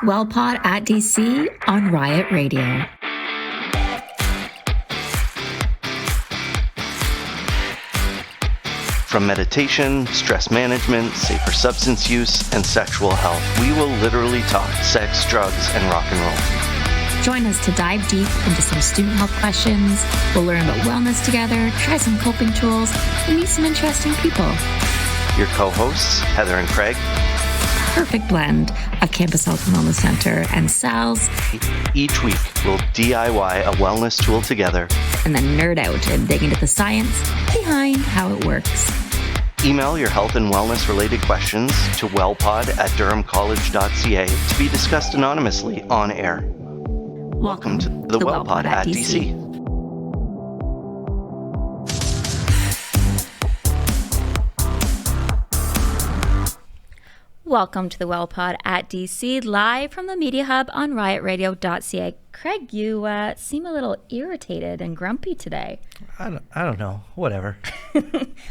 WellPod at DC on Riot Radio. From meditation, stress management, safer substance use, and sexual health, we will literally talk sex, drugs, and rock and roll. Join us to dive deep into some student health questions. We'll learn about wellness together, try some coping tools, and meet some interesting people. Your co-hosts, Heather and Craig. Perfect blend of Campus Health and Wellness Center and Sal's. Each week, we'll DIY a wellness tool together. And then nerd out and dig into the science behind how it works. Email your health and wellness related questions to wellpod@durhamcollege.ca to be discussed anonymously on air. Welcome to the WellPod at DC. Welcome to the WellPod at DC, live from the Media Hub on riotradio.ca. Craig, you seem a little irritated and grumpy today. I don't know. Whatever. A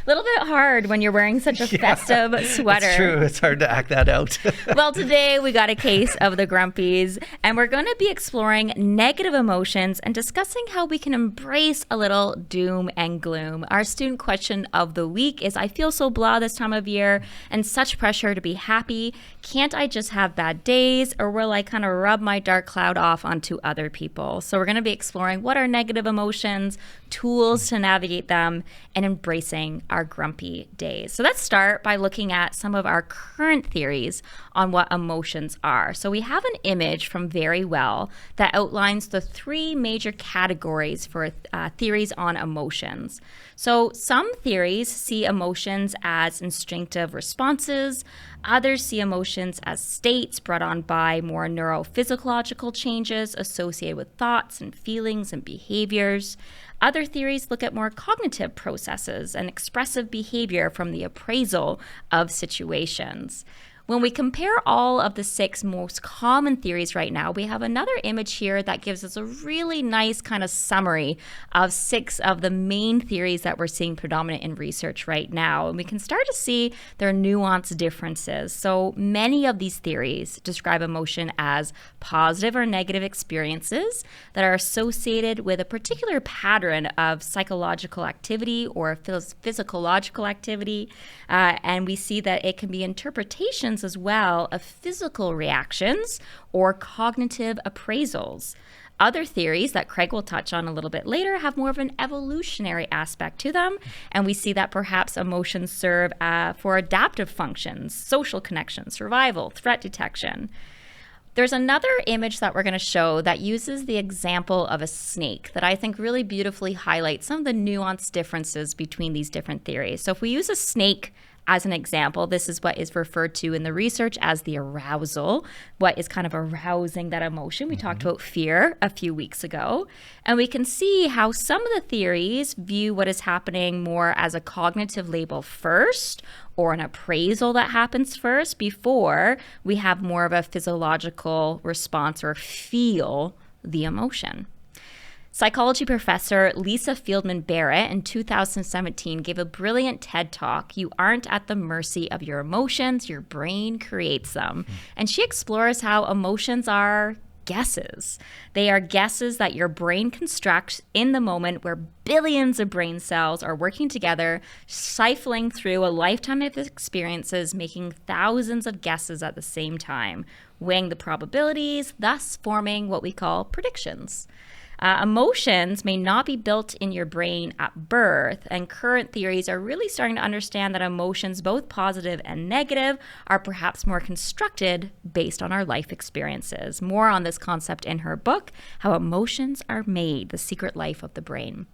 little bit hard when you're wearing such a festive sweater. It's true. It's hard to act that out. Well, today we got a case of the grumpies, and we're going to be exploring negative emotions and discussing how we can embrace a little doom and gloom. Our student question of the week is, I feel so blah this time of year and such pressure to be happy. Can't I just have bad days, or will I kind of rub my dark cloud off onto other people? So we're going to be exploring what are negative emotions, tools to navigate them, and embracing our grumpy days. So let's start by looking at some of our current theories on what emotions are. So we have an image from Very Well that outlines the three major categories for theories on emotions. So some theories see emotions as instinctive responses. Others see emotions as states brought on by more neurophysiological changes associated with thoughts and feelings and behaviors. Other theories look at more cognitive processes and expressive behavior from the appraisal of situations. When we compare all of the six most common theories right now, we have another image here that gives us a really nice kind of summary of six of the main theories that we're seeing predominant in research right now. And we can start to see their nuanced differences. So many of these theories describe emotion as positive or negative experiences that are associated with a particular pattern of psychological activity or physiological activity. And we see that it can be interpretations as well of physical reactions or cognitive appraisals. Other theories that Craig will touch on a little bit later have more of an evolutionary aspect to them, and we see that perhaps emotions serve for adaptive functions, social connections, survival, threat detection. There's another image that we're going to show that uses the example of a snake that I think really beautifully highlights some of the nuanced differences between these different theories. So if we use a snake as an example, this is what is referred to in the research as the arousal, what is kind of arousing that emotion. We talked about fear a few weeks ago, and we can see how some of the theories view what is happening more as a cognitive label first, or an appraisal that happens first before we have more of a physiological response or feel the emotion. Psychology professor Lisa Fieldman Barrett in 2017 gave a brilliant TED Talk, You Aren't at the Mercy of Your Emotions, Your Brain Creates Them. And she explores how emotions are guesses. They are guesses that your brain constructs in the moment where billions of brain cells are working together, siphoning through a lifetime of experiences, making thousands of guesses at the same time, weighing the probabilities, thus forming what we call predictions. Emotions may not be built in your brain at birth, and current theories are really starting to understand that emotions, both positive and negative, are perhaps more constructed based on our life experiences. More on this concept in her book, How Emotions Are Made, The Secret Life of the Brain.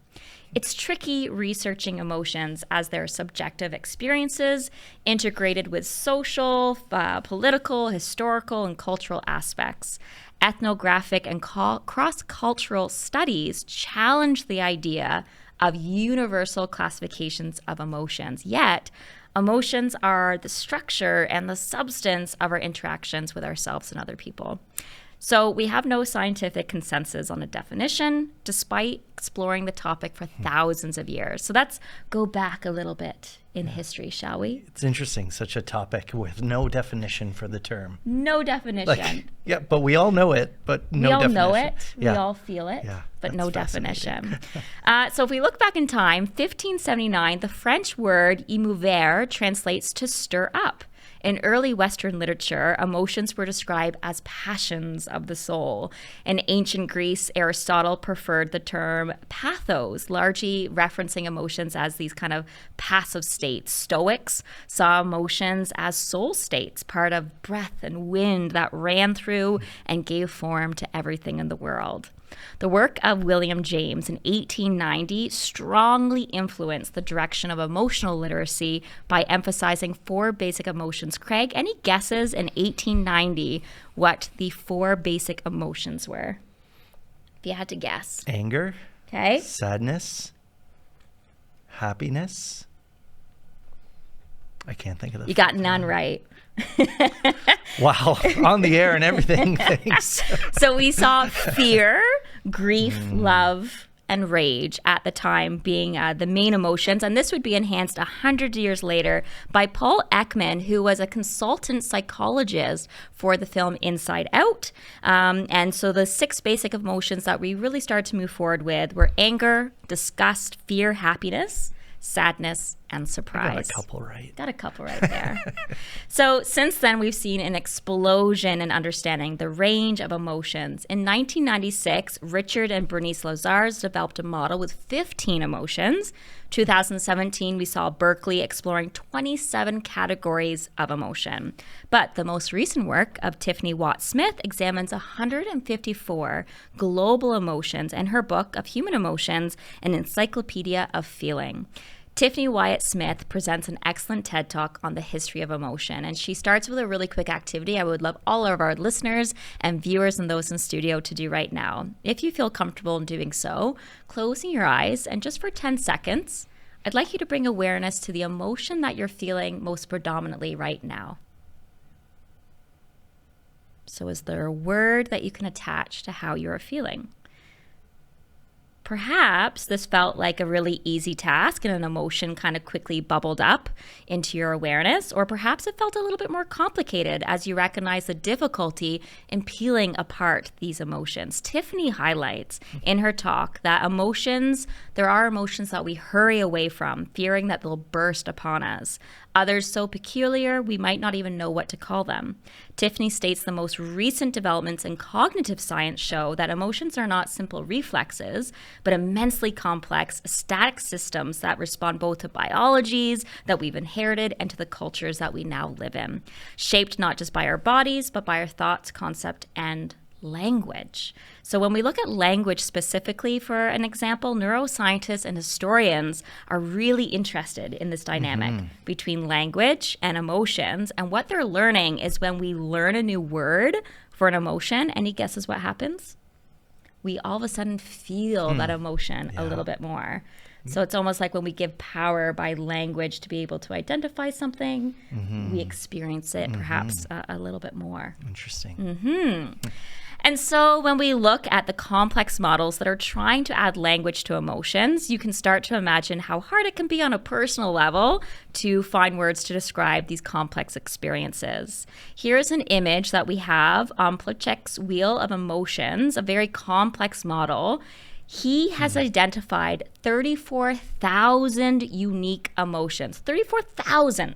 It's tricky researching emotions as they're subjective experiences integrated with social, political, historical, and cultural aspects. Ethnographic and cross-cultural studies challenge the idea of universal classifications of emotions. Yet, emotions are the structure and the substance of our interactions with ourselves and other people. So we have no scientific consensus on a definition, despite exploring the topic for thousands of years. So let's go back a little bit in history, shall we? It's interesting, such a topic with no definition for the term. No definition. Yeah, but we all know it, but no definition. We all know it, Yeah. we all feel it, Yeah, but that's no fascinating. definition. So if we look back in time, 1579, the French word émouvoir translates to stir up. In early Western literature, emotions were described as passions of the soul. In ancient Greece, Aristotle preferred the term pathos, largely referencing emotions as these kind of passive states. Stoics saw emotions as soul states, part of breath and wind that ran through and gave form to everything in the world. The work of William James in 1890 strongly influenced the direction of emotional literacy by emphasizing 4 basic emotions. Craig, any guesses in 1890 what the 4 basic emotions were? If you had to guess. Anger, Okay. sadness, happiness. I can't think of the You got none right. Wow, on the air and everything. Thanks. So we saw fear, grief, love, and rage at the time being the main emotions. And this would be enhanced 100 years later by Paul Ekman, who was a consultant psychologist for the film Inside Out. And so the 6 basic emotions that we really started to move forward with were anger, disgust, fear, happiness, sadness, and surprise. Got a couple right. Got a couple right there. So since then, we've seen an explosion in understanding the range of emotions. In 1996, Richard and Bernice Lazars developed a model with 15 emotions. 2017, we saw Berkeley exploring 27 categories of emotion. But the most recent work of Tiffany Watt-Smith examines 154 global emotions in her book of Human Emotions, an Encyclopedia of Feeling. Tiffany Wyatt-Smith presents an excellent TED Talk on the history of emotion, and she starts with a really quick activity I would love all of our listeners and viewers and those in studio to do right now. If you feel comfortable in doing so, closing your eyes, and just for 10 seconds, I'd like you to bring awareness to the emotion that you're feeling most predominantly right now. So is there a word that you can attach to how you're feeling? Perhaps this felt like a really easy task and an emotion kind of quickly bubbled up into your awareness, or perhaps it felt a little bit more complicated as you recognize the difficulty in peeling apart these emotions. Tiffany highlights in her talk that there are emotions that we hurry away from, fearing that they'll burst upon us. Others so peculiar, we might not even know what to call them. Tiffany states the most recent developments in cognitive science show that emotions are not simple reflexes, but immensely complex static systems that respond both to biologies that we've inherited and to the cultures that we now live in, shaped not just by our bodies, but by our thoughts, concept, and language. So when we look at language specifically, for an example, neuroscientists and historians are really interested in this dynamic between language and emotions. And what they're learning is when we learn a new word for an emotion, any guesses what happens? We all of a sudden feel that emotion a little bit more. So it's almost like when we give power by language to be able to identify something, we experience it perhaps a little bit more. Interesting. And so when we look at the complex models that are trying to add language to emotions, you can start to imagine how hard it can be on a personal level to find words to describe these complex experiences. Here's an image that we have on Plutchik's Wheel of Emotions, a very complex model. He has identified 34,000 unique emotions. 34,000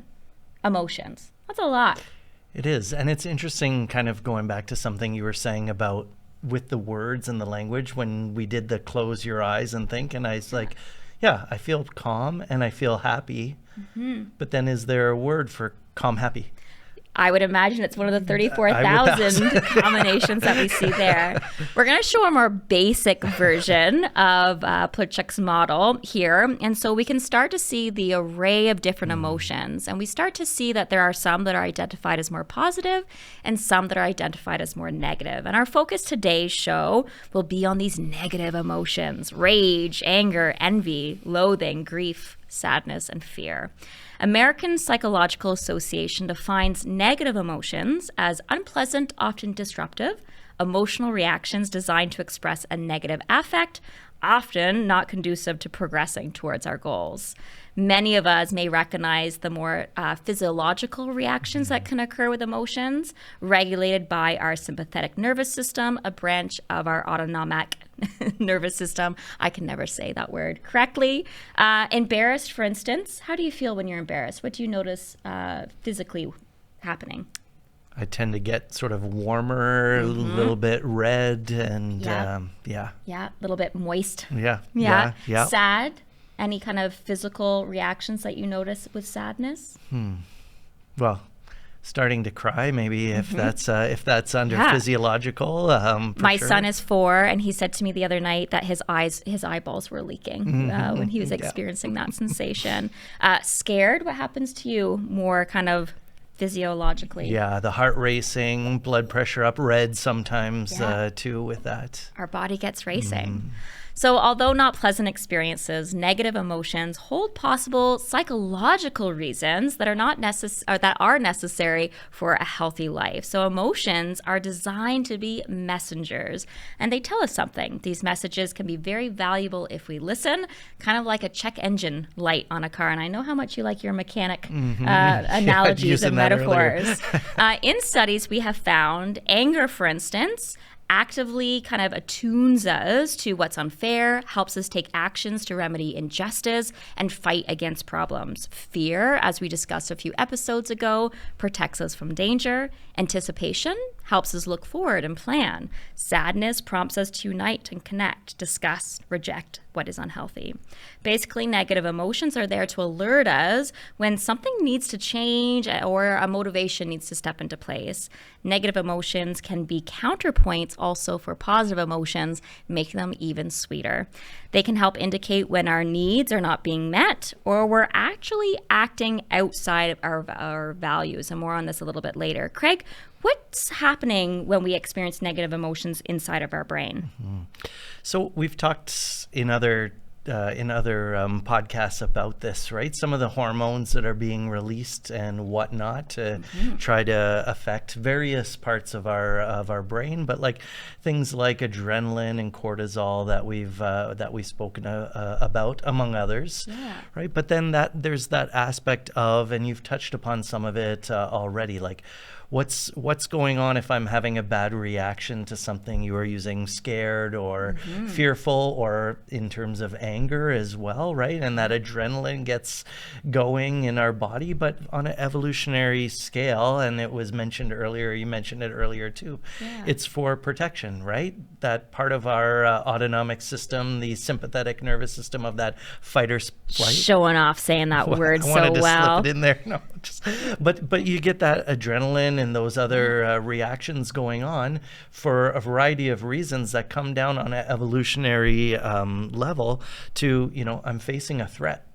emotions. That's a lot. It is. And it's interesting, kind of going back to something you were saying about with the words and the language when we did the close your eyes and think. And I was like, yeah, I feel calm and I feel happy. But then is there a word for calm, happy? I would imagine it's one of the 34,000 combinations that we see there. We're going to show a more basic version of Plutchik's model here. And so we can start to see the array of different emotions. And we start to see that there are some that are identified as more positive and some that are identified as more negative. And our focus today's show will be on these negative emotions: rage, anger, envy, loathing, grief, sadness, and fear. American Psychological Association defines negative emotions as unpleasant, often disruptive, emotional reactions designed to express a negative affect, often not conducive to progressing towards our goals. Many of us may recognize the more physiological reactions that can occur with emotions, regulated by our sympathetic nervous system, a branch of our autonomic nervous system. I can never say that word correctly. Embarrassed, for instance. How do you feel when you're embarrassed? What do you notice physically happening? I tend to get sort of warmer, a little bit red, and Yeah, a little bit moist. Yeah. Sad? Any kind of physical reactions that you notice with sadness? Well, starting to cry, maybe if that's under physiological. My son is 4, and he said to me the other night that his eyeballs were leaking when he was experiencing that sensation. Scared? What happens to you more kind of physiologically? Yeah, the heart racing, blood pressure up red sometimes too with that. Our body gets racing. So although not pleasant experiences, negative emotions hold possible psychological reasons that are necessary for a healthy life. So emotions are designed to be messengers, and they tell us something. These messages can be very valuable if we listen, kind of like a check engine light on a car. And I know how much you like your mechanic analogies and metaphors. In studies, we have found anger, for instance, actively kind of attunes us to what's unfair, helps us take actions to remedy injustice and fight against problems. Fear, as we discussed a few episodes ago, protects us from danger. Anticipation helps us look forward and plan. Sadness prompts us to unite and connect, discuss, reject what is unhealthy. Basically, negative emotions are there to alert us when something needs to change or a motivation needs to step into place. Negative emotions can be counterpoints also for positive emotions, making them even sweeter. They can help indicate when our needs are not being met or we're actually acting outside of our values. And more on this a little bit later. Craig, what's happening when we experience negative emotions inside of our brain? So we've talked in other podcasts about this, right? Some of the hormones that are being released and whatnot to try to affect various parts of our brain, but like things like adrenaline and cortisol that we've spoken about, among others, right? But then there's that aspect of, and you've touched upon some of it already, like what's going on if I'm having a bad reaction to something? You are using scared or fearful, or in terms of anger as well, right? And that adrenaline gets going in our body, but on an evolutionary scale, and it was mentioned earlier, you mentioned it earlier too, it's for protection, right? That part of our autonomic system, the sympathetic nervous system of that fight or flight. Showing off saying that word so well. I wanted to slip it in there. No, but you get that adrenaline and those other reactions going on for a variety of reasons that come down on an evolutionary level to, I'm facing a threat.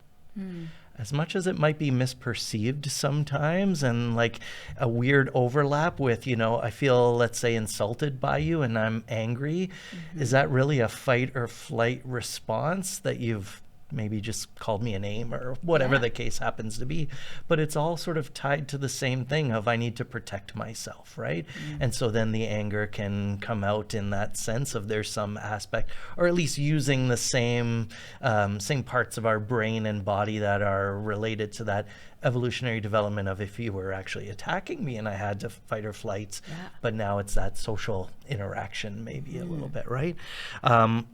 As much as it might be misperceived sometimes and like a weird overlap with, I feel, let's say, insulted by you and I'm angry. Is that really a fight or flight response that you've maybe just called me a name or whatever the case happens to be? But it's all sort of tied to the same thing of I need to protect myself, right? And so then the anger can come out in that sense of there's some aspect, or at least using the same parts of our brain and body that are related to that evolutionary development of if you were actually attacking me and I had to fight or flight, but now it's that social interaction maybe a little bit, right?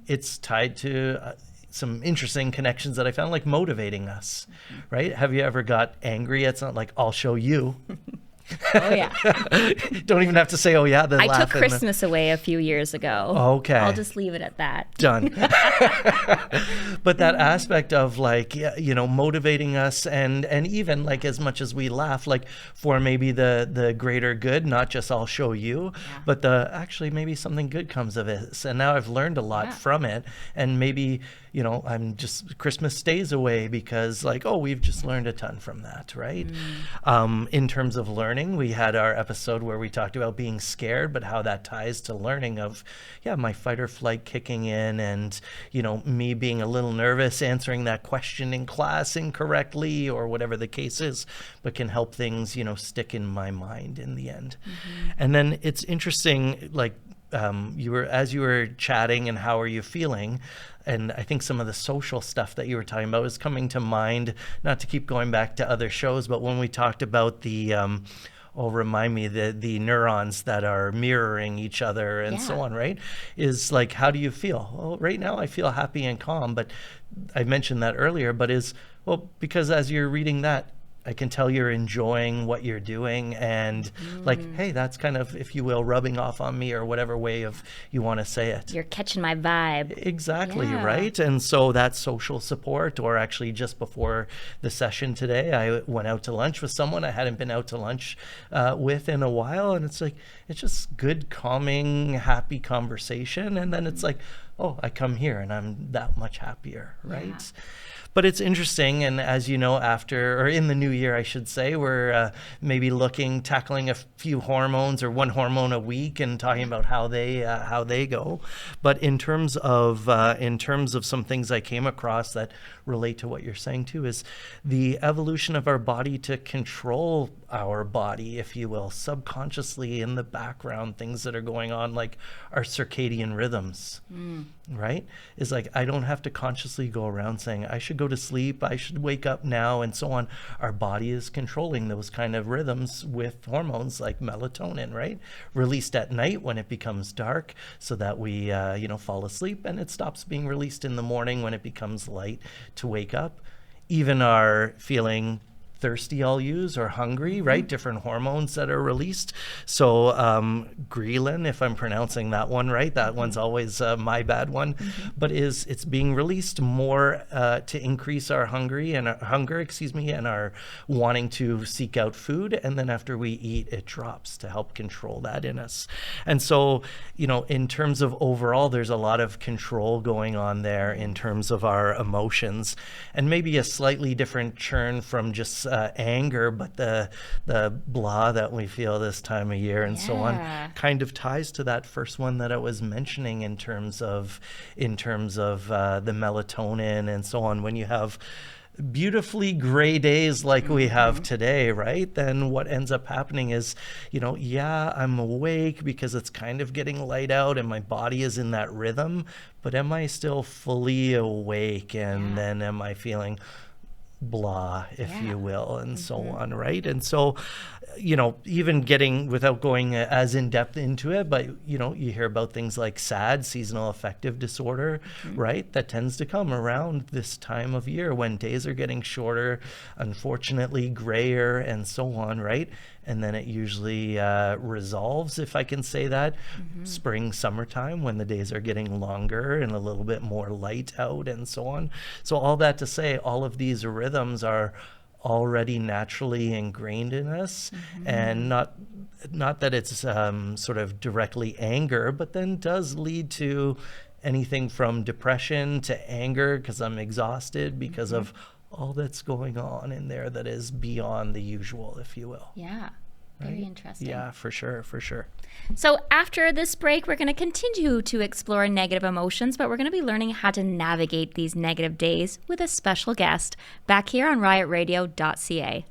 It's tied to some interesting connections that I found, like motivating us, right? Have you ever got angry at something like, I'll show you? Oh, yeah. Don't even have to say, oh, yeah. I took Christmas away a few years ago. Okay. I'll just leave it at that. Done. But that aspect of like, motivating us and even like as much as we laugh, like for maybe the greater good, not just I'll show you, but actually maybe something good comes of it. And now I've learned a lot from it. And maybe, I'm just, Christmas stays away because like, oh, we've just learned a ton from that, right? In terms of learning, we had our episode where we talked about being scared, but how that ties to learning of, my fight or flight kicking in and, me being a little nervous, answering that question in class incorrectly or whatever the case is, but can help things, stick in my mind in the end. And then it's interesting, like, as you were chatting and how are you feeling, and I think some of the social stuff that you were talking about was coming to mind, not to keep going back to other shows, but when we talked about the remind me, the neurons that are mirroring each other and so on, right? Is like, how do you feel? Well, right now I feel happy and calm, but I mentioned that earlier, but because as you're reading that, I can tell you're enjoying what you're doing, and like, hey, that's kind of, if you will, rubbing off on me, or whatever way of you want to say it. You're catching my vibe. Exactly, right? And so that social support, or actually just before the session today, I went out to lunch with someone I hadn't been out to lunch with in a while, and it's like, it's just good, calming, happy conversation, and then it's like, oh, I come here and I'm that much happier, right? Yeah. But it's interesting, and as you know, in the new year, I should say, we're maybe tackling a few hormones, or one hormone a week, and talking about how they go. But in terms of some things I came across that relate to what you're saying too, is the evolution of our body to control our body, if you will, subconsciously in the background, things that are going on, like our circadian rhythms, right? Is like, I don't have to consciously go around saying, I should go to sleep, I should wake up now, and so on. Our body is controlling those kind of rhythms with hormones like melatonin, right? Released at night when it becomes dark, so that we, fall asleep, and it stops being released in the morning when it becomes light to wake up. Even our feeling thirsty, I'll use, or hungry, right? Different hormones that are released. So ghrelin, if I'm pronouncing that one right, that one's always my bad one, but it's being released more to increase our hunger, and our wanting to seek out food. And then after we eat, it drops to help control that in us. And so, in terms of overall, there's a lot of control going on there in terms of our emotions, and maybe a slightly different churn from just anger, but the blah that we feel this time of year and so on kind of ties to that first one that I was mentioning in terms of the melatonin and so on. When you have beautifully gray days like we have today, right? Then what ends up happening is, I'm awake because it's kind of getting light out and my body is in that rhythm, but am I still fully awake? And then am I feeling blah, if you will, and so on, right? And so, even getting, without going as in depth into it, but you hear about things like SAD, seasonal affective disorder, right? That tends to come around this time of year when days are getting shorter, unfortunately grayer, and so on, right? And then it usually resolves, if I can say that, spring, summertime, when the days are getting longer and a little bit more light out and so on. So all that to say, all of these rhythms are already naturally ingrained in us, and not that it's sort of directly anger, but then does lead to anything from depression to anger because I'm exhausted because of all that's going on in there that is beyond the usual, if you will. Yeah. Very interesting. Yeah, for sure. So after this break, we're going to continue to explore negative emotions, but we're going to be learning how to navigate these negative days with a special guest back here on riotradio.ca.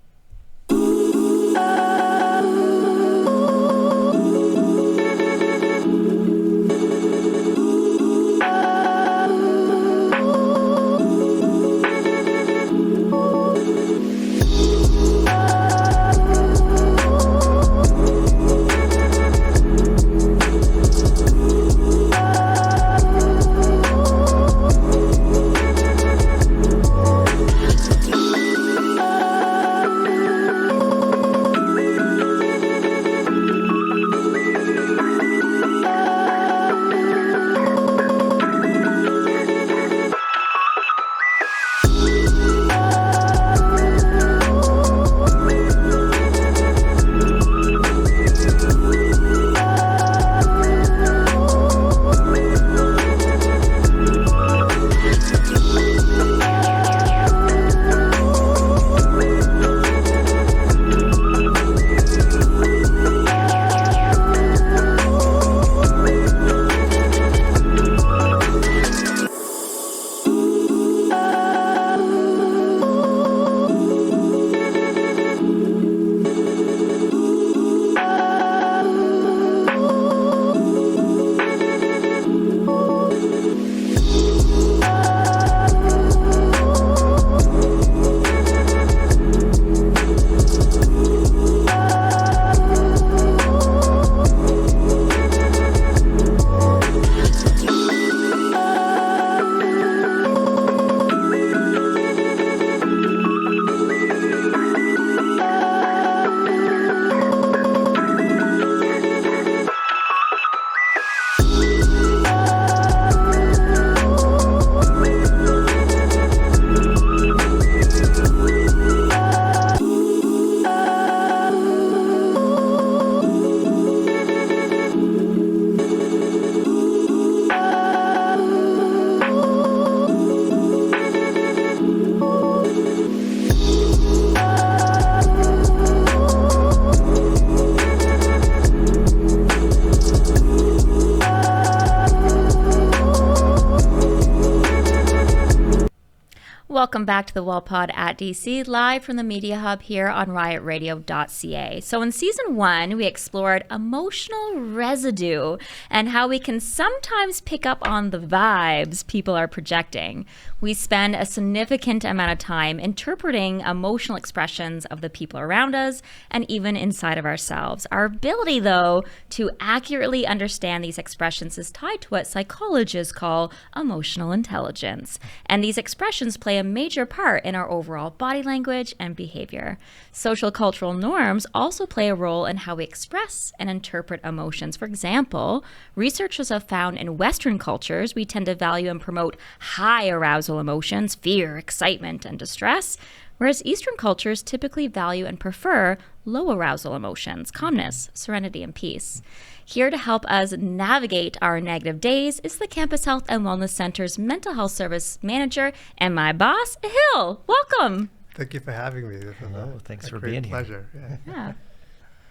Welcome back to the WellPod at DC, live from the Media Hub here on riotradio.ca. So in season 1, we explored emotional residue and how we can sometimes pick up on the vibes people are projecting. We spend a significant amount of time interpreting emotional expressions of the people around us and even inside of ourselves. Our ability, though, to accurately understand these expressions is tied to what psychologists call emotional intelligence. And these expressions play a major part in our overall body language and behavior. Social cultural norms also play a role in how we express and interpret emotions. For example, researchers have found in Western cultures, we tend to value and promote high arousal emotions, fear, excitement, and distress, whereas Eastern cultures typically value and prefer low arousal emotions, calmness, serenity, and peace. Here to help us navigate our negative days is the Campus Health and Wellness Center's Mental Health Service Manager and my boss, Ahil. Welcome. Thank you for having me. This is thanks for great being pleasure. here. Yeah.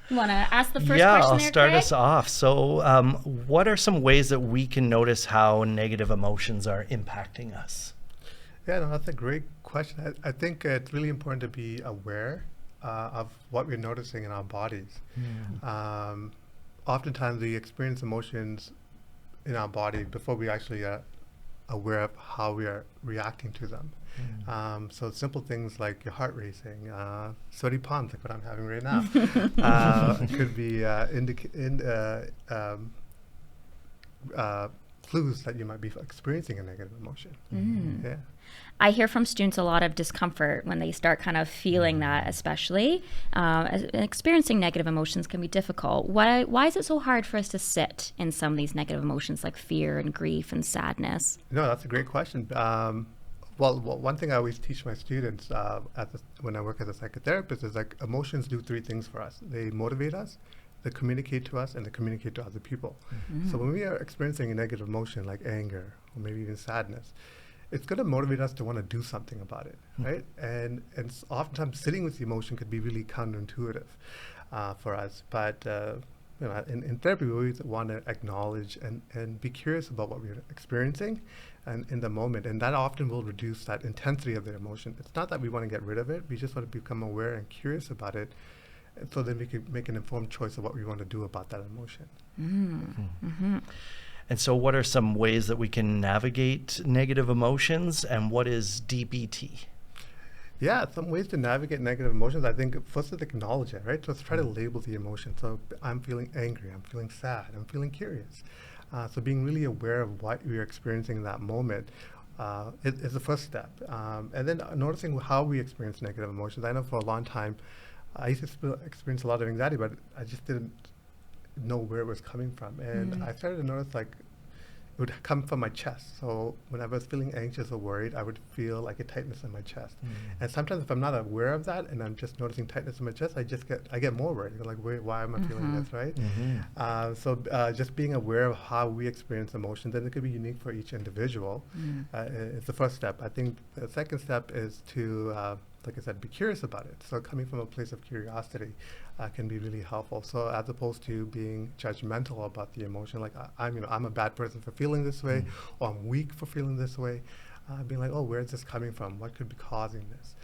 You want to ask the first Yeah, question I'll there, start Craig? us off. So what are some ways that we can notice how negative emotions are impacting us? Yeah, no, that's a great question. I think it's really important to be aware of what we're noticing in our bodies. Oftentimes we experience emotions in our body before we actually are aware of how we are reacting to them. So simple things like your heart racing, sweaty palms, like what I'm having right now, could be clues that you might be experiencing a negative emotion. Yeah. I hear from students a lot of discomfort when they start kind of feeling that, especially. Experiencing negative emotions can be difficult. Why is it so hard for us to sit in some of these negative emotions like fear and grief and sadness? No, that's a great question. Well, one thing I always teach my students when I work as a psychotherapist is like emotions do 3 things for us. They motivate us, they communicate to us, and they communicate to other people. So when we are experiencing a negative emotion like anger or maybe even sadness, it's going to motivate us to want to do something about it, right? And oftentimes sitting with the emotion could be really counterintuitive for us. But in therapy, we always want to acknowledge and be curious about what we're experiencing and in the moment. And that often will reduce that intensity of the emotion. It's not that we want to get rid of it. We just want to become aware and curious about it, so then we can make an informed choice of what we want to do about that emotion. And so what are some ways that we can navigate negative emotions, and what is DBT? Yeah, some ways to navigate negative emotions. I think first is acknowledge it, right? So let's try to label the emotion. So I'm feeling angry, I'm feeling sad, I'm feeling curious. So being really aware of what we're experiencing in that moment is the first step. And then noticing how we experience negative emotions. I know for a long time, I used to experience a lot of anxiety, but I just didn't know where it was coming from. And I started to notice like it would come from my chest. So when I was feeling anxious or worried, I would feel like a tightness in my chest. And sometimes if I'm not aware of that and I'm just noticing tightness in my chest, I get more worried. Like, why am I feeling this, right? So just being aware of how we experience emotions, and it could be unique for each individual, is the first step. I think the second step is to like I said, be curious about it. So coming from a place of curiosity can be really helpful. So as opposed to being judgmental about the emotion, like I'm a bad person for feeling this way, or I'm weak for feeling this way, being like, oh, where is this coming from? What could be causing this?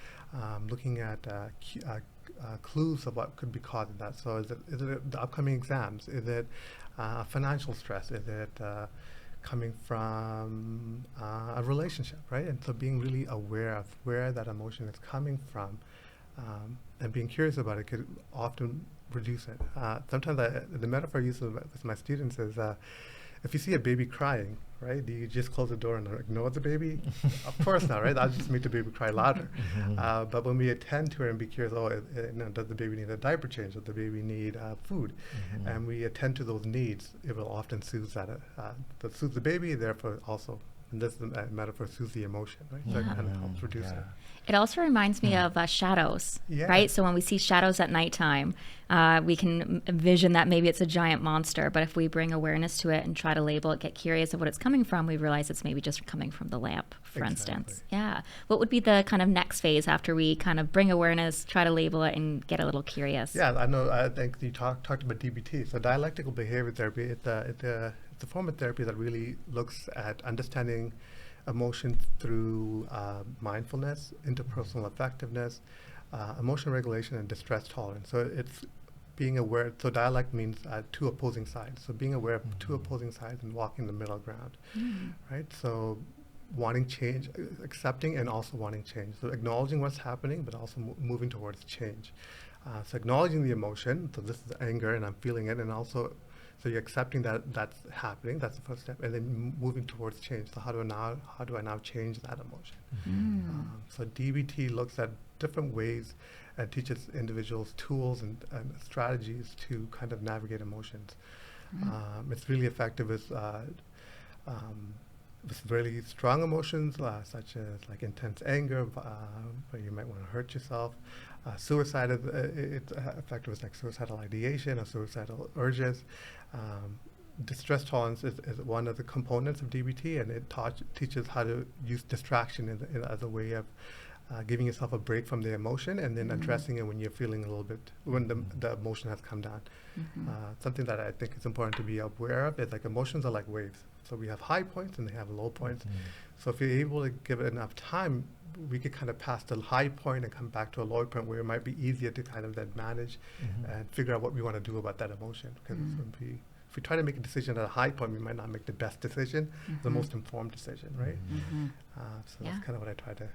Looking at clues of what could be causing that. So is it the upcoming exams? Is it financial stress? Is it coming from a relationship, right? And so being really aware of where that emotion is coming from and being curious about it could often reduce it. Sometimes the metaphor I use with my students is if you see a baby crying, right, do you just close the door and ignore the baby? Of course not, right? That'll just make the baby cry louder. But when we attend to it and be curious, does the baby need a diaper change? Does the baby need food? And we attend to those needs, it will often soothe soothe the baby, therefore also, and this is the metaphor, soothes the emotion, right? So that kind of helps reduce it. It also reminds me of shadows, Yeah. right? So when we see shadows at nighttime, we can envision that maybe it's a giant monster, but if we bring awareness to it and try to label it, get curious of what it's coming from, we realize it's maybe just coming from the lamp, for instance. Yeah. What would be the kind of next phase after we kind of bring awareness, try to label it, and get a little curious? Yeah, I know. I think you talked about DBT. So dialectical behavior therapy, it's a form of therapy that really looks at understanding emotion through mindfulness, interpersonal effectiveness, emotion regulation, and distress tolerance. So it's being aware. So dialect means two opposing sides. So being aware of two opposing sides and walking the middle ground, right? So wanting change, accepting, and also wanting change. So acknowledging what's happening, but also moving towards change. So acknowledging the emotion. So this is anger, and I'm feeling it, and also, so you're accepting that that's happening. That's the first step, and then moving towards change. So how do I now change that emotion? So DBT looks at different ways and teaches individuals tools and strategies to kind of navigate emotions. It's really effective with really strong emotions, such as like intense anger, where you might want to hurt yourself. Suicide, it's effective with like suicidal ideation or suicidal urges. Distress tolerance is one of the components of DBT, and it teaches how to use distraction as a way of giving yourself a break from the emotion, and then addressing it when you're feeling a little bit, when the emotion has come down. Something that I think is important to be aware of is like emotions are like waves. So we have high points and they have low points. So if you're able to give it enough time, we could kind of pass the high point and come back to a low point where it might be easier to kind of then manage and figure out what we want to do about that emotion. Because if we try to make a decision at a high point, we might not make the best decision, the most informed decision, right? So that's kind of what I try to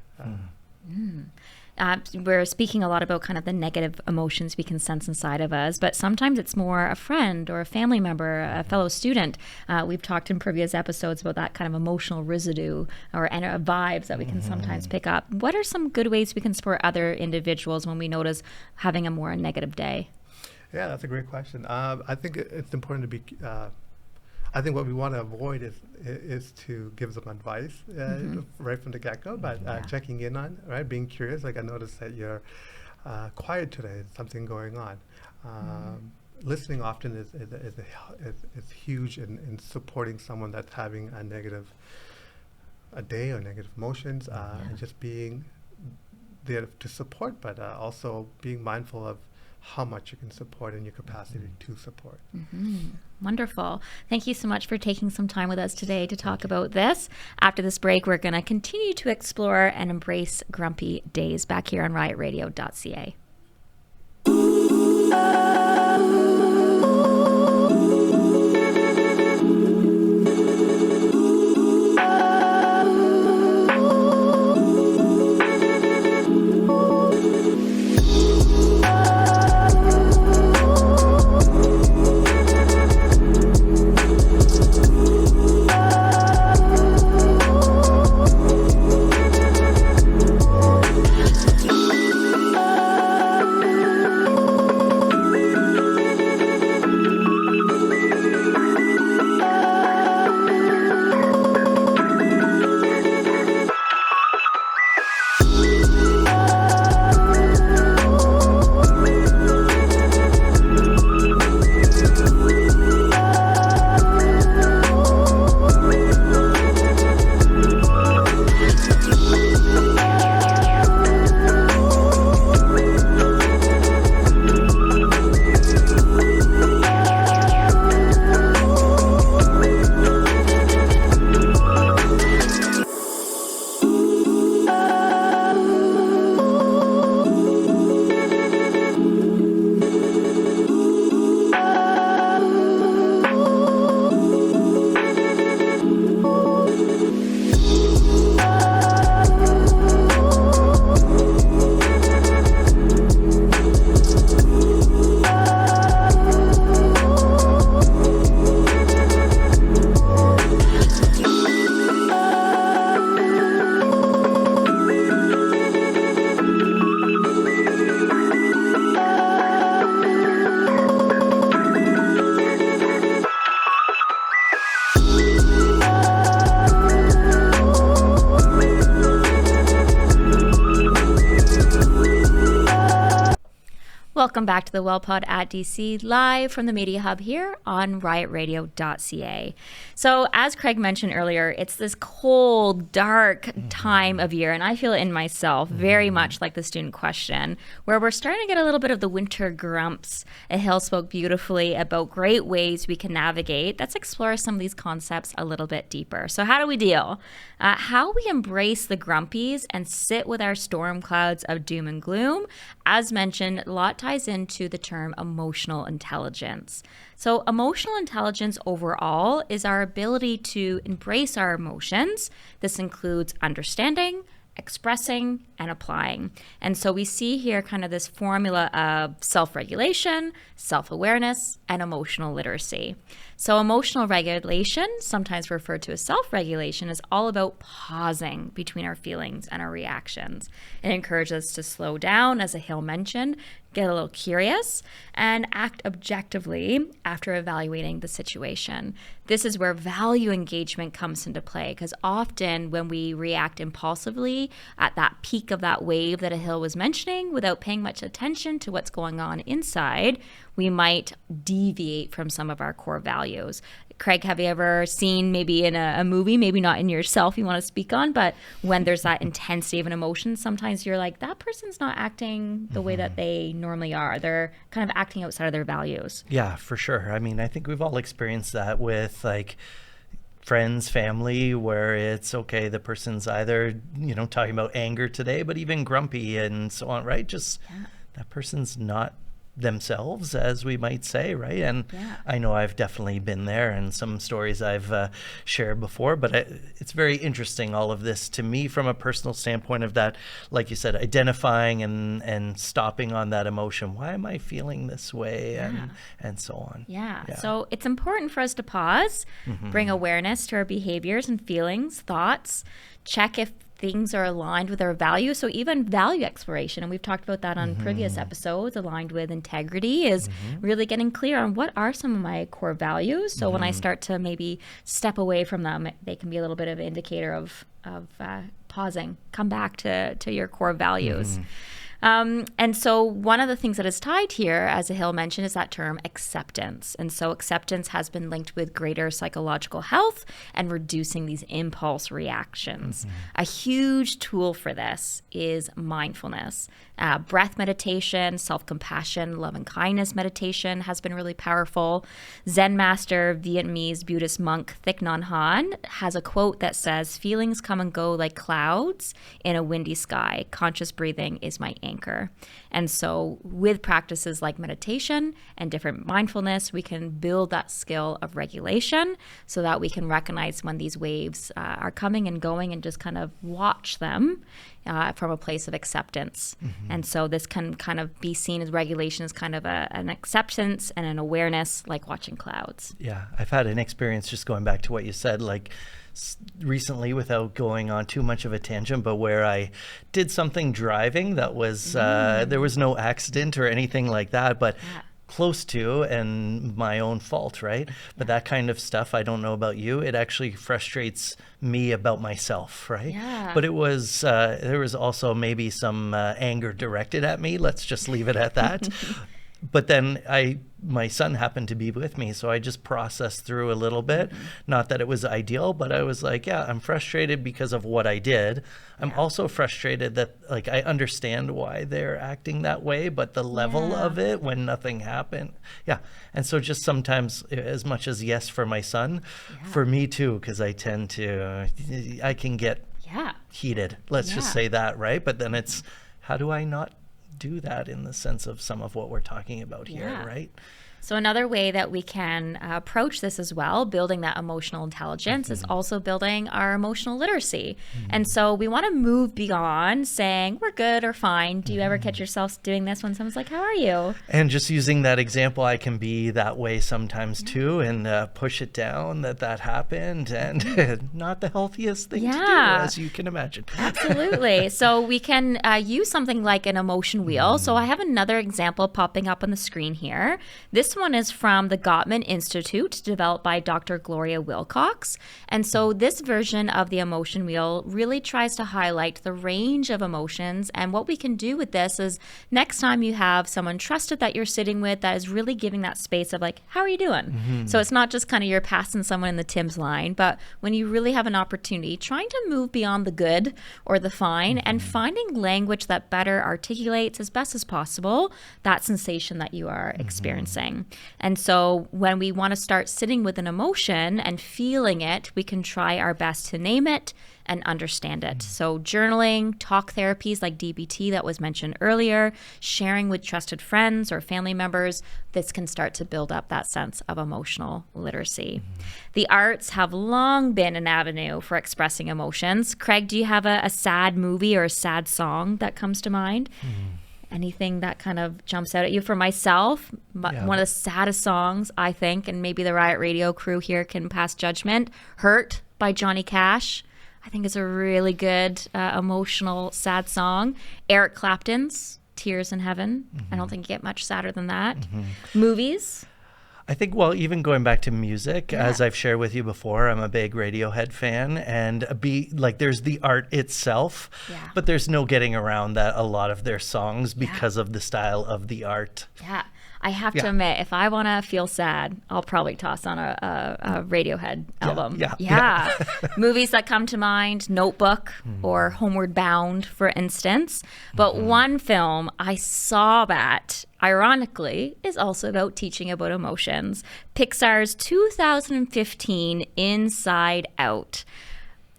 we're speaking a lot about kind of the negative emotions we can sense inside of us, but sometimes it's more a friend or a family member, a fellow student. We've talked in previous episodes about that kind of emotional residue or vibes that we can sometimes pick up. What are some good ways we can support other individuals when we notice having a more negative day? Yeah, that's a great question. I think it's important to be I think what we want to avoid is to give them advice right from the get-go, but checking in on, right, being curious. Like I noticed that you're quiet today. Is something going on? Listening often is huge in supporting someone that's having a day or negative emotions, and just being there to support, but also being mindful of how much you can support and your capacity to support. Wonderful. Thank you so much for taking some time with us today to talk about this. After this break, we're going to continue to explore and embrace grumpy days back here on riotradio.ca. Welcome back to the WellPod at DC, live from the Media Hub here on riotradio.ca. So as Craig mentioned earlier, it's this cold, dark time of year, and I feel it in myself very much like the student question, where we're starting to get a little bit of the winter grumps. Ahil spoke beautifully about great ways we can navigate. Let's explore some of these concepts a little bit deeper. So how do we deal? How we embrace the grumpies and sit with our storm clouds of doom and gloom. As mentioned, a lot ties into the term emotional intelligence. So emotional intelligence overall is our ability to embrace our emotions. This includes understanding, expressing, and applying. And so we see here kind of this formula of self-regulation, self-awareness, and emotional literacy. So emotional regulation, sometimes referred to as self-regulation, is all about pausing between our feelings and our reactions. It encourages us to slow down, as Ahil mentioned, get a little curious, and act objectively after evaluating the situation. This is where value engagement comes into play, because often when we react impulsively at that peak of that wave that Ahil was mentioning, without paying much attention to what's going on inside, we might deviate from some of our core values. Craig, have you ever seen maybe in a movie, maybe not in yourself you want to speak on, but when there's that intensity of an emotion, sometimes you're like, that person's not acting the way that they normally are. They're kind of acting outside of their values. Yeah, for sure. I mean, I think we've all experienced that with like friends, family, where it's okay, the person's either, talking about anger today, but even grumpy and so on, right? Just that person's not themselves, as we might say, right? And I know I've definitely been there, and some stories I've shared before, but it's very interesting, all of this, to me, from a personal standpoint of that, like you said, identifying and stopping on that emotion. Why am I feeling this way? And so on. Yeah. So it's important for us to pause, bring awareness to our behaviors and feelings, thoughts, check if things are aligned with our values. So even value exploration, and we've talked about that on previous episodes, aligned with integrity, is really getting clear on what are some of my core values. So when I start to maybe step away from them, they can be a little bit of an indicator of pausing, come back to your core values. And so one of the things that is tied here, as Ahil mentioned, is that term acceptance. And so acceptance has been linked with greater psychological health and reducing these impulse reactions. A huge tool for this is mindfulness. Breath meditation, self-compassion, love and kindness meditation has been really powerful. Zen master, Vietnamese Buddhist monk Thich Nhat Hanh has a quote that says, "Feelings come and go like clouds in a windy sky. Conscious breathing is my anchor." And so with practices like meditation and different mindfulness, we can build that skill of regulation so that we can recognize when these waves are coming and going and just kind of watch them from a place of acceptance. And so this can kind of be seen as regulation as kind of an acceptance and an awareness, like watching clouds. Yeah, I've had an experience, just going back to what you said, like recently, without going on too much of a tangent, but where I did something driving that was, there was no accident or anything like that, but close to, and my own fault, right? But that kind of stuff, I don't know about you, it actually frustrates me about myself, right? But it was, there was also maybe some anger directed at me. Let's just leave it at that. But then my son happened to be with me, so I just processed through a little bit. Not that it was ideal, but I was like, yeah, I'm frustrated because of what I did. I'm also frustrated that, like, I understand why they're acting that way, but the level of it when nothing happened. And so just sometimes, as much as yes for my son, for me too, because I tend to, I can get heated. Let's just say that, right? But then it's, how do I not do that in the sense of some of what we're talking about here, right? So another way that we can approach this as well, building that emotional intelligence, is also building our emotional literacy. And so we want to move beyond saying we're good or fine. Do you ever catch yourself doing this when someone's like, how are you? And just using that example, I can be that way sometimes too, and push it down that happened, and not the healthiest thing to do, as you can imagine. Absolutely. So we can use something like an emotion wheel. So I have another example popping up on the screen here. This this one is from the Gottman Institute, developed by Dr. Gloria Wilcox. And so this version of the emotion wheel really tries to highlight the range of emotions. And what we can do with this is next time you have someone trusted that you're sitting with that is really giving that space of like, how are you doing? So it's not just kind of you're passing someone in the Tim's line, but when you really have an opportunity, trying to move beyond the good or the fine and finding language that better articulates as best as possible that sensation that you are experiencing. And so when we want to start sitting with an emotion and feeling it, we can try our best to name it and understand it. So journaling, talk therapies like DBT that was mentioned earlier, sharing with trusted friends or family members, this can start to build up that sense of emotional literacy. The arts have long been an avenue for expressing emotions. Craig, do you have a sad movie or a sad song that comes to mind? Anything that kind of jumps out at you? For myself, one of the saddest songs, I think, and maybe the Riot Radio crew here can pass judgment, Hurt by Johnny Cash. I think it's a really good, emotional, sad song. Eric Clapton's Tears in Heaven. I don't think you get much sadder than that. Movies. I think, well, even going back to music, as I've shared with you before, I'm a big Radiohead fan, and there's the art itself, but there's no getting around that a lot of their songs because of the style of the art. Yeah. I have to admit, if I want to feel sad, I'll probably toss on a Radiohead album. Yeah. Movies that come to mind, Notebook or Homeward Bound, for instance. But one film I saw that, ironically, is also about teaching about emotions. Pixar's 2015 Inside Out.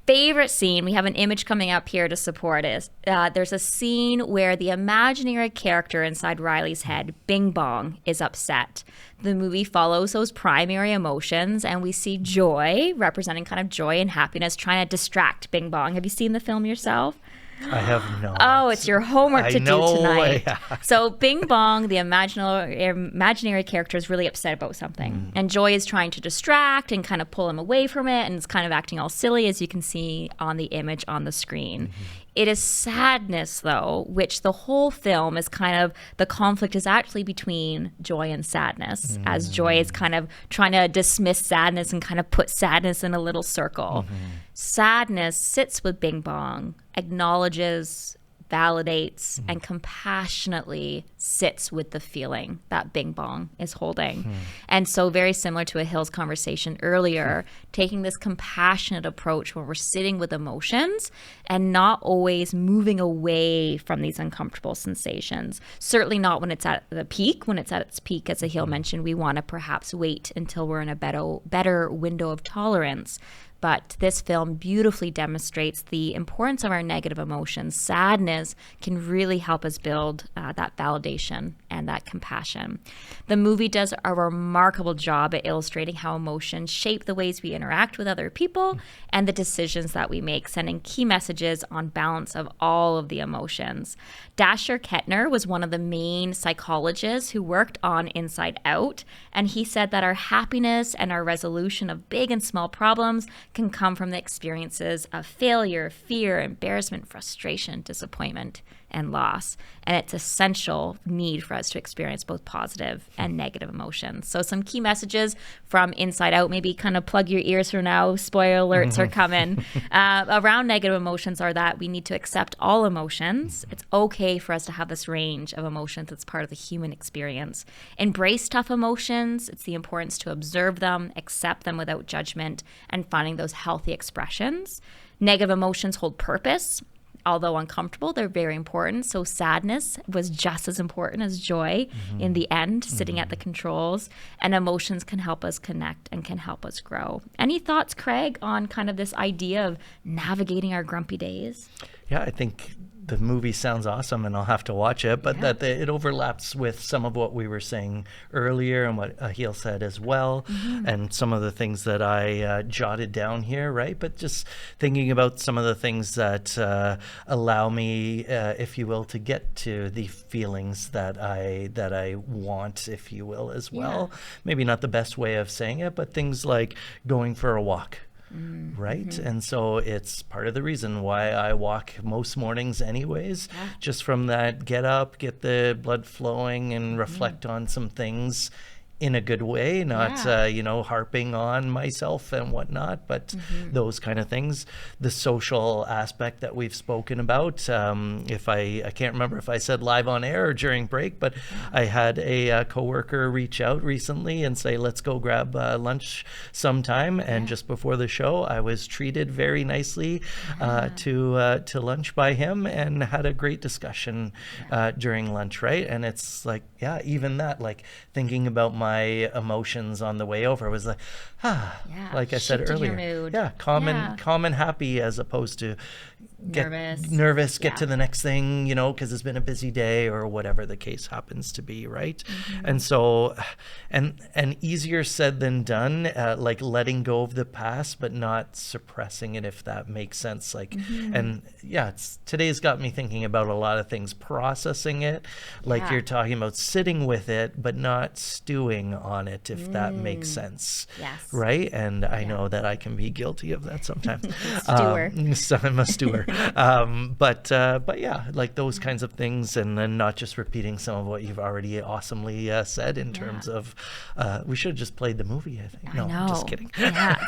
Favorite scene, we have an image coming up here to support it. There's a scene where the imaginary character inside Riley's head, Bing Bong, is upset. The movie follows those primary emotions, and we see joy, representing kind of joy and happiness, trying to distract Bing Bong. Have you seen the film yourself? I have not. Oh, it's your homework to do tonight. Yeah. So Bing Bong, the imaginary character, is really upset about something. And Joy is trying to distract and kind of pull him away from it, and it's kind of acting all silly, as you can see on the image on the screen. It is sadness, though, which the whole film is kind of, the conflict is actually between joy and sadness, as Joy is kind of trying to dismiss sadness and kind of put sadness in a little circle. Sadness sits with Bing Bong, acknowledges, validates, and compassionately sits with the feeling that Bing Bong is holding. And so very similar to Ahil's conversation earlier, taking this compassionate approach when we're sitting with emotions and not always moving away from these uncomfortable sensations. Certainly not when it's at the peak. When it's at its peak, as Ahil mentioned, we want to perhaps wait until we're in a better window of tolerance. But this film beautifully demonstrates the importance of our negative emotions. Sadness can really help us build that validation and that compassion. The movie does a remarkable job at illustrating how emotions shape the ways we interact with other people and the decisions that we make, sending key messages on balance of all of the emotions. Dasher Kettner was one of the main psychologists who worked on Inside Out, and he said that our happiness and our resolution of big and small problems can come from the experiences of failure, fear, embarrassment, frustration, disappointment, and loss. And it's essential need for us to experience both positive and negative emotions. So some key messages from Inside Out, maybe kind of plug your ears for now, spoiler alerts are coming, around negative emotions are that we need to accept all emotions. It's okay for us to have this range of emotions. It's part of the human experience. Embrace tough emotions. It's the importance to observe them, accept them without judgment, and finding those healthy expressions. Negative emotions hold purpose. Although uncomfortable, they're very important. So sadness was just as important as joy in the end, sitting at the controls. And emotions can help us connect and can help us grow. Any thoughts, Craig, on kind of this idea of navigating our grumpy days? Yeah, I think the movie sounds awesome, and I'll have to watch it, but that it overlaps with some of what we were saying earlier and what Ahil said as well, and some of the things that I jotted down here, right? But just thinking about some of the things that allow me, if you will, to get to the feelings that I want, if you will, as well. Maybe not the best way of saying it, but things like going for a walk. Right? And so it's part of the reason why I walk most mornings anyways, just from that get up, get the blood flowing and reflect on some things in a good way, not, Yeah. harping on myself and whatnot, but those kind of things. The social aspect that we've spoken about. If I can't remember if I said live on air or during break, but I had a coworker reach out recently and say, let's go grab lunch sometime. And just before the show, I was treated very nicely to lunch by him and had a great discussion during lunch, right? And it's like, even that, like thinking about my emotions on the way over was like, like I said Shifted your earlier, mood. calm Yeah. and happy, as opposed to get Nervous. get Yeah. to the next thing, because it's been a busy day or whatever the case happens to be, right? And so, and easier said than done, like letting go of the past, but not suppressing it, if that makes sense. Like, and today's got me thinking about a lot of things, processing it, like you're talking about sitting with it, but not stewing on it, if that makes sense. Yes. Right? And I know that I can be guilty of that sometimes. Stewer. So I'm a stewer. But yeah, like those kinds of things, and then not just repeating some of what you've already awesomely said in terms of, we should have just played the movie, I think. No, I'm just kidding. Yeah.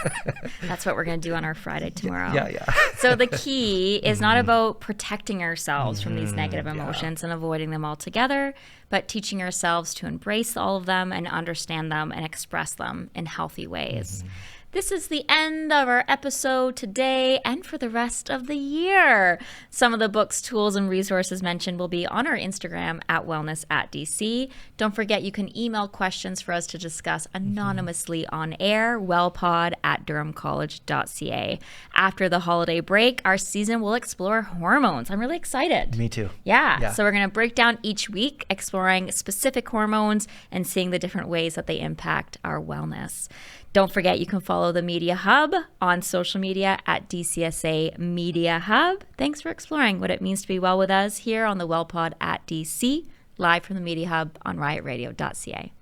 That's what we're going to do on our Friday tomorrow. Yeah. So the key is not about protecting ourselves from these negative emotions and avoiding them altogether, but teaching ourselves to embrace all of them and understand them and express them in healthy ways. This is the end of our episode today and for the rest of the year. Some of the books, tools, and resources mentioned will be on our Instagram at wellness@DC. Don't forget you can email questions for us to discuss anonymously on air, wellpod@durhamcollege.ca. After the holiday break, our season will explore hormones. I'm really excited. Me too. Yeah. So we're going to break down each week, exploring specific hormones and seeing the different ways that they impact our wellness. Don't forget, you can follow the Media Hub on social media at DCSA Media Hub. Thanks for exploring what it means to be well with us here on the WellPod at DC, live from the Media Hub on riotradio.ca.